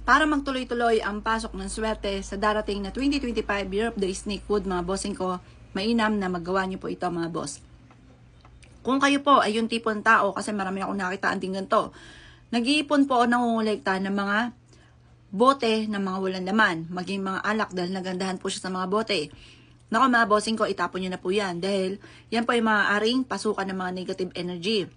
para magtuloy-tuloy ang pasok ng swerte sa darating na 2025 Year of the Snake Wood, mga bossing ko. Mainam na maggawa niyo po ito, mga boss. Kung kayo po ay yung tipong tao, kasi marami akong nakitaan din ganito, nag-iipon po o nangungulekta ng mga bote ng mga walang laman, maging mga alak dahil nagandahan po siya sa mga bote. Naku mga bossing ko, itapon nyo na po yan dahil yan po ay maaaring pasukan ng mga negative energy.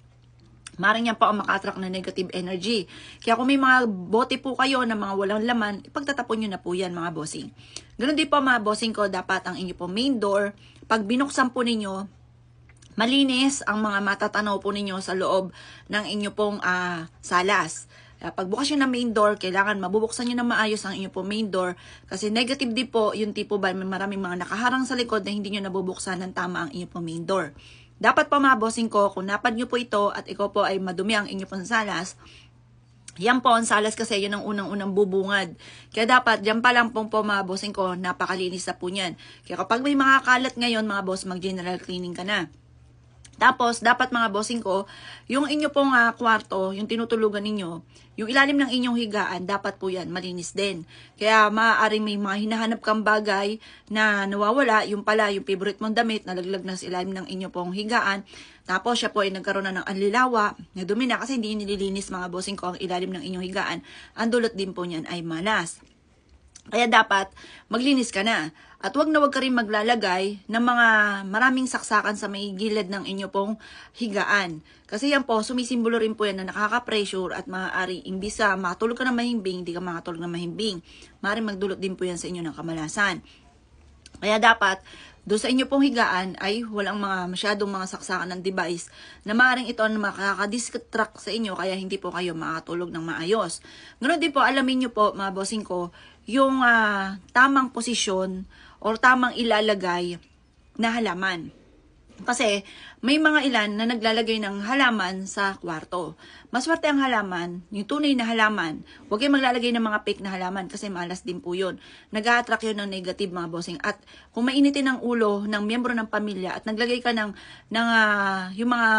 Maring yan po ang maka-attract na negative energy. Kaya kung may mga bote po kayo na mga walang laman, ipagtatapon nyo na po yan mga bossing. Ganun din po mga bossing ko, dapat ang inyo po main door, pag binuksan po ninyo, malinis ang mga matatanaw po ninyo sa loob ng inyo pong salas. Pagbukas nyo ng main door, kailangan mabubuksan nyo na maayos ang inyo po main door kasi negative din po yung tipo ba may maraming mga nakaharang sa likod na hindi nyo nabubuksan ng tama ang inyo po main door. Dapat pa mga bossing ko, kung napad nyo po ito at ikaw po ay madumi ang inyo pong salas, yan po ang salas kasi yun ang unang-unang bubungad. Kaya dapat, dyan pa lang po mga bossing ko, napakalinis na po niyan. Kaya kapag may mga kalat ngayon mga boss, mag-general cleaning ka na. Tapos, dapat mga bossing ko, yung inyo pong kwarto, yung tinutulugan ninyo, yung ilalim ng inyong higaan, dapat po yan, malinis din. Kaya maaaring may mga hinahanap kang bagay na nawawala, yung pala, yung favorite mong damit, nalaglag na sa ilalim ng inyo pong higaan. Tapos, siya po ay nagkaroon na ng anlilawa, na dumi na kasi hindi nililinis mga bossing ko ang ilalim ng inyong higaan. Ang dulot din po niyan ay malas. Kaya dapat, maglinis ka na. At wag na wag ka rin maglalagay ng mga maraming saksakan sa may gilid ng inyo pong higaan. Kasi yan po, sumisimbolo rin po yan na nakaka-pressure at maaari imbis sa makatulog ka ng mahimbing, hindi ka makatulog ng mahimbing. Maaaring magdulot din po yan sa inyo ng kamalasan. Kaya dapat, doon sa inyo pong higaan ay walang mga masyadong mga saksakan ng device na maaaring ito na makakadistract sa inyo kaya hindi po kayo makatulog ng maayos. Ganoon din po, alamin nyo po mga bossing ko, yung tamang posisyon or tamang ilalagay na halaman. Kasi may mga ilan na naglalagay ng halaman sa kwarto. Maswerte ang halaman, yung tunay na halaman. Huwag kayong maglalagay ng mga fake na halaman kasi malas din po yun. Nag-a-attract yun ng negative mga bossing. At kung mainitin ang ulo ng miyembro ng pamilya at naglagay ka ng yung mga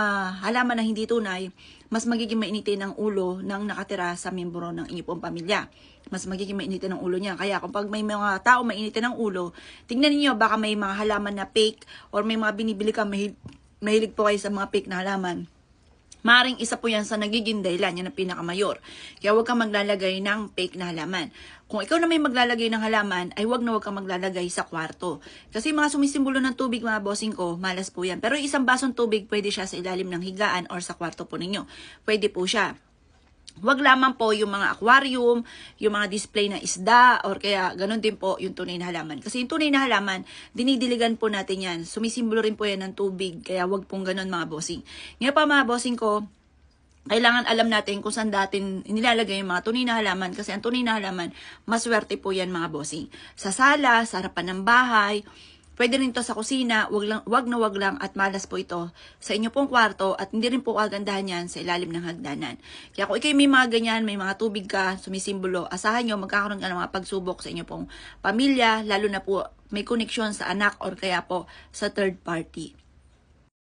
halaman na hindi tunay, mas magiging mainitin ang ulo ng nakatira sa miyembro ng inyong pong pamilya. Mas magiging mainitin ang ulo niya. Kaya kung pag may mga tao mainitin ang ulo, tingnan niyo baka may mga halaman na fake or may mga binibili ka mahilig po kayo sa mga fake na halaman. Maring isa po yan sa nagiging dahilan, yan ang pinakamayor. Kaya huwag kang maglalagay ng fake na halaman. Kung ikaw na may maglalagay ng halaman, ay huwag na huwag kang maglalagay sa kwarto. Kasi mga sumisimbolo ng tubig, mga bossing ko, malas po yan. Pero isang basong tubig, pwede siya sa ilalim ng higaan or sa kwarto po ninyo. Pwede po siya. Huwag lamang po yung mga aquarium, yung mga display na isda, or kaya ganun din po yung tunay na halaman. Kasi yung tunay na halaman, dinidiligan po natin yan. Sumisimbolo rin po yan ng tubig, kaya huwag pong ganun mga bossing. Ngayon pa mga bossing ko, kailangan alam natin kung saan natin nilalagay yung mga tunay na halaman kasi ang tunay na halaman, maswerte po yan mga bossing. Sa sala, sa harapan ng bahay, pwede rin ito sa kusina, wag na wag lang at malas po ito sa inyo pong kwarto at hindi rin po kagandahan yan sa ilalim ng hagdanan. Kaya kung ikay may mga ganyan, may mga tubig ka, sumisimbolo, asahan nyo magkakaroon ka ng mga pagsubok sa inyo pong pamilya, lalo na po may koneksyon sa anak or kaya po sa third party.